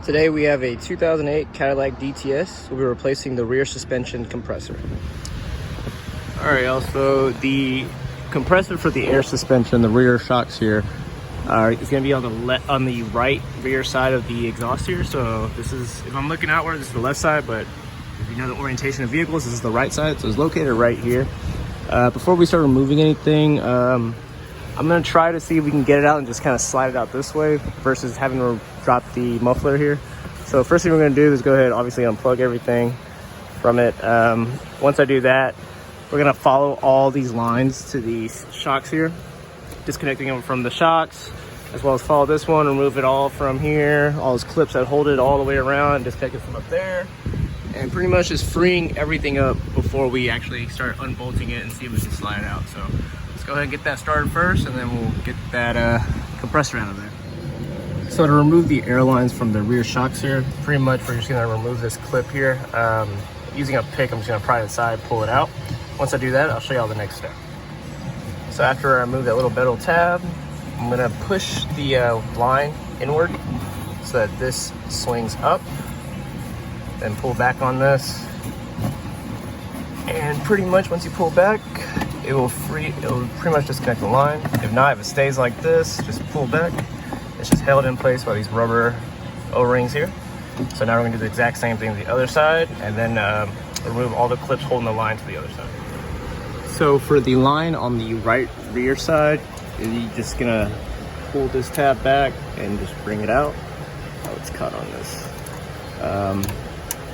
Today we have a 2008 Cadillac DTS. We'll be replacing the rear suspension compressor. Alright, also the compressor for the air suspension, the rear shocks here, is going to be on the right rear side of the exhaust here. So this is, if I'm looking outward, this is the left side, but if you know the orientation of vehicles, this is the right side. So it's located right here. Before we start removing anything, I'm going to try to see if we can get it out and just kind of slide it out this way versus having to drop the muffler here. So first thing we're going to do is go ahead, obviously unplug everything from it. Once I do that, we're going to follow all these lines to these shocks here, disconnecting them from the shocks, as well as follow this one, remove it all from here, all those clips that hold it all the way around, disconnect it from up there, and pretty much just freeing everything up before we actually start unbolting it and see if we can slide it out. So let's go ahead and get that started first, and then we'll get that compressor out of there. So to remove the air lines from the rear shocks here, pretty much we're just gonna remove this clip here. Using a pick, I'm just gonna pry it aside, pull it out. Once I do that, I'll show you all the next step. So after I remove that little metal tab, I'm gonna push the line inward so that this swings up. Then pull back on this. And pretty much once you pull back, it will pretty much disconnect the line. If not, if it stays like this, just pull back. It's just held in place by these rubber O-rings here. So now we're gonna do the exact same thing to the other side, and then remove all the clips holding the line to the other side. So for the line on the right rear side, you're just gonna pull this tab back and just bring it out. Oh, it's caught on this.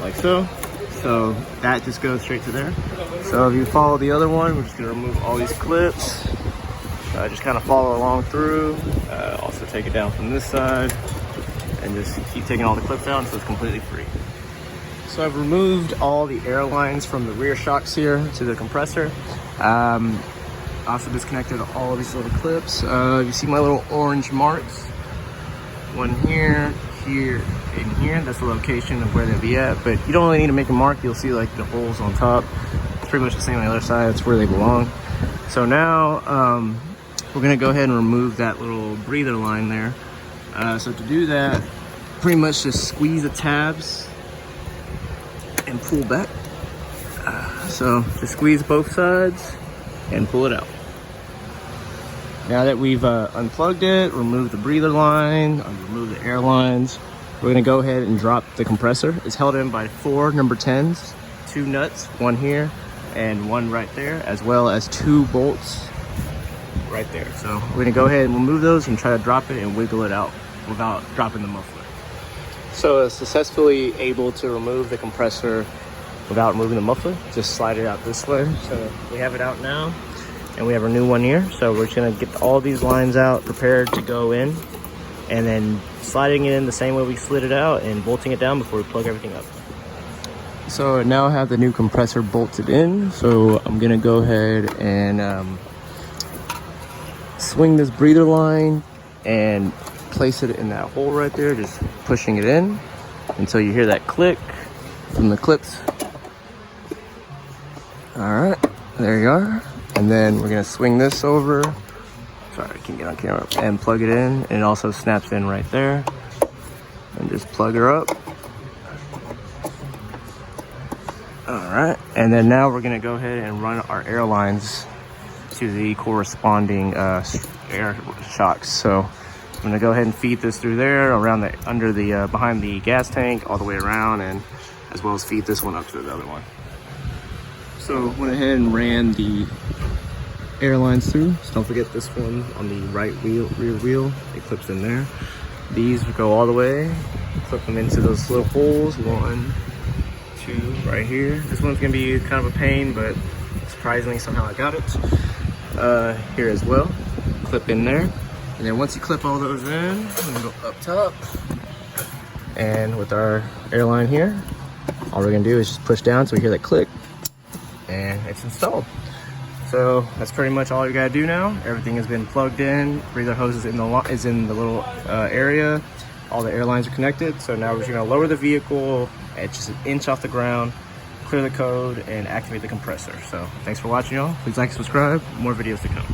Like so. So that just goes straight to there. So if you follow the other one, we're just gonna remove all these clips. Just kind of follow along through. Also take it down from this side and just keep taking all the clips out until it's completely free. So I've removed all the air lines from the rear shocks here to the compressor. Also disconnected all of these little clips. You see my little orange marks? One here, here, and here. That's the location of where they'll be at, but you don't really need to make a mark. You'll see like the holes on top. It's pretty much the same on the other side. That's where they belong. So now we're gonna go ahead and remove that little breather line there. So to do that, pretty much just squeeze the tabs and pull back. So just squeeze both sides and pull it out. Now that we've unplugged it, removed the breather line, removed the air lines, we're gonna go ahead and drop the compressor. It's held in by 4 number 10s, 2 nuts, one here and one right there, as well as 2 bolts right there. So we're gonna go ahead and remove those and try to drop it and wiggle it out without dropping the muffler. So successfully able to remove the compressor without removing the muffler. Just slide it out this way. So we have it out now, and we have our new one here. So we're just gonna get all these lines out, prepared to go in, and then sliding it in the same way we slid it out and bolting it down before we plug everything up. So I now have the new compressor bolted in. So I'm gonna go ahead and swing this breather line and place it in that hole right there, just pushing it in until you hear that click from the clips. All right, there you are. And then we're gonna swing this over. Sorry, I can't get on camera. And plug it in, and it also snaps in right there. And just plug her up. All right, and then now we're gonna go ahead and run our air lines to the corresponding air shocks. So I'm gonna go ahead and feed this through there, around the behind the gas tank, all the way around, and as well as feed this one up to the other one. So went ahead and ran the air lines through. So don't forget this one on the right rear wheel. It clips in there. These go all the way, clip them into those little holes. 1, 2, right here. This one's gonna be kind of a pain, but surprisingly somehow I got it. Here as well, clip in there. And then once you clip all those in, we're gonna go up top. And with our airline here, all we're gonna do is just push down so we hear that click, and it's installed. So that's pretty much all you gotta do now. Everything has been plugged in. Breather hose is in the little area. All the air lines are connected. So now we're just gonna lower the vehicle at just 1 inch off the ground, clear the code, and activate the compressor. So thanks for watching, y'all. Please like and subscribe. More videos to come.